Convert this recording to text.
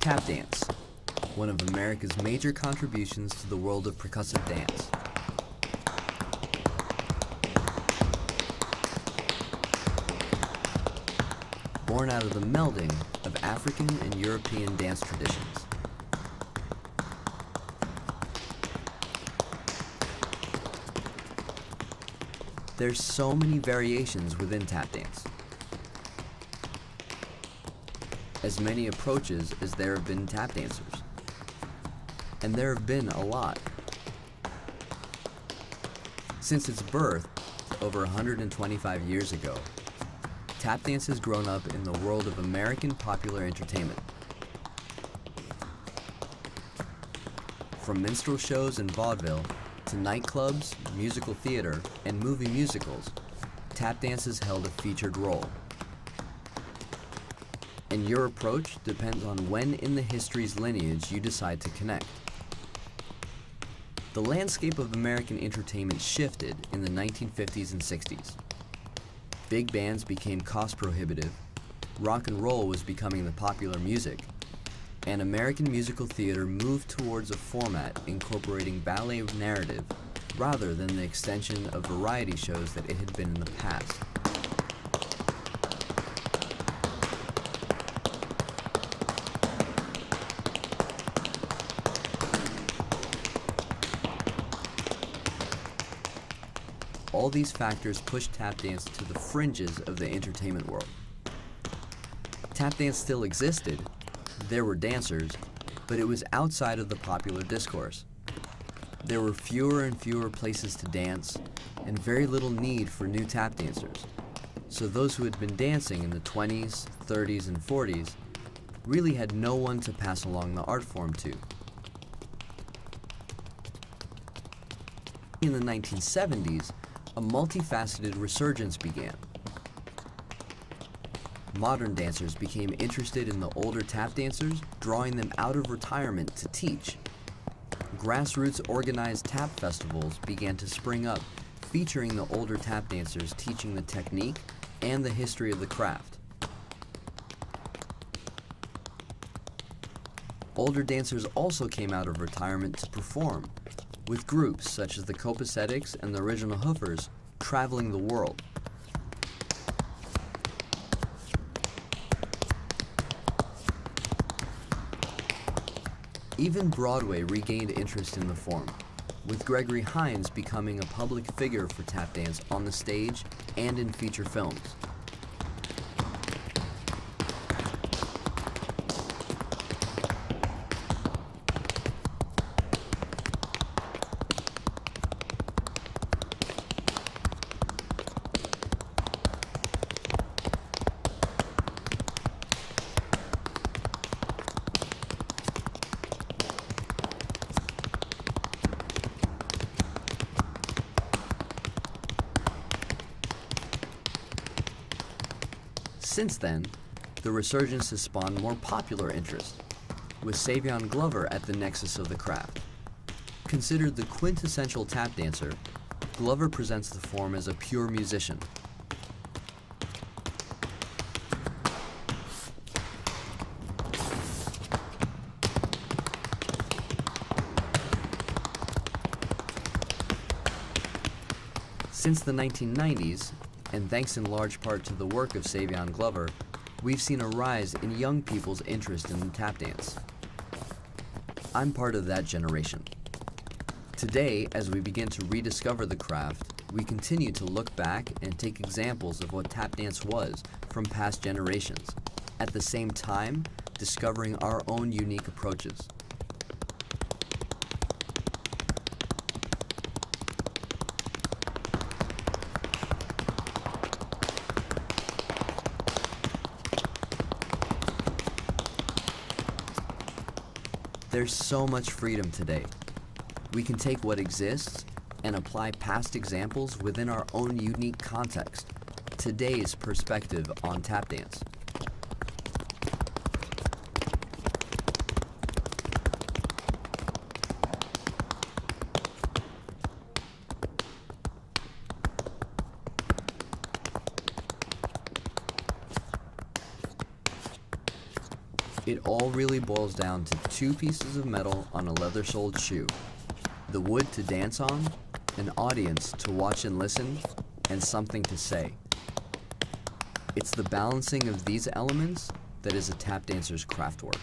Tap dance, one of America's major contributions to the world of percussive dance. Born out of the melding of African and European dance traditions. There's so many variations within tap dance. As many approaches as there have been tap dancers. And there have been a lot. Since its birth, over 125 years ago, tap dance has grown up in the world of American popular entertainment. From minstrel shows and vaudeville, to nightclubs, musical theater, and movie musicals, tap dance has held a featured role. And your approach depends on when in the history's lineage you decide to connect. The landscape of American entertainment shifted in the 1950s and 60s. Big bands became cost prohibitive, rock and roll was becoming the popular music, and American musical theater moved towards a format incorporating ballet narrative rather than the extension of variety shows that it had been in the past. All these factors pushed tap dance to the fringes of the entertainment world. Tap dance still existed, there were dancers, but it was outside of the popular discourse. There were fewer and fewer places to dance, and very little need for new tap dancers. So those who had been dancing in the 20s, 30s, and 40s really had no one to pass along the art form to. In the 1970s, a multifaceted resurgence began. Modern dancers became interested in the older tap dancers, drawing them out of retirement to teach. Grassroots organized tap festivals began to spring up, featuring the older tap dancers teaching the technique and the history of the craft. Older dancers also came out of retirement to perform, with groups such as the Copacetics and the Original Hoofers traveling the world. Even Broadway regained interest in the form, with Gregory Hines becoming a public figure for tap dance on the stage and in feature films. Since then, the resurgence has spawned more popular interest, with Savion Glover at the nexus of the craft. Considered the quintessential tap dancer, Glover presents the form as a pure musician. Since the 1990s, and thanks in large part to the work of Savion Glover, we've seen a rise in young people's interest in tap dance. I'm part of that generation. Today, as we begin to rediscover the craft, we continue to look back and take examples of what tap dance was from past generations, at the same time discovering our own unique approaches. There's so much freedom today. We can take what exists and apply past examples within our own unique context, today's perspective on tap dance. It all really boils down to two pieces of metal on a leather-soled shoe. The wood to dance on, an audience to watch and listen, and something to say. It's the balancing of these elements that is a tap dancer's craft work.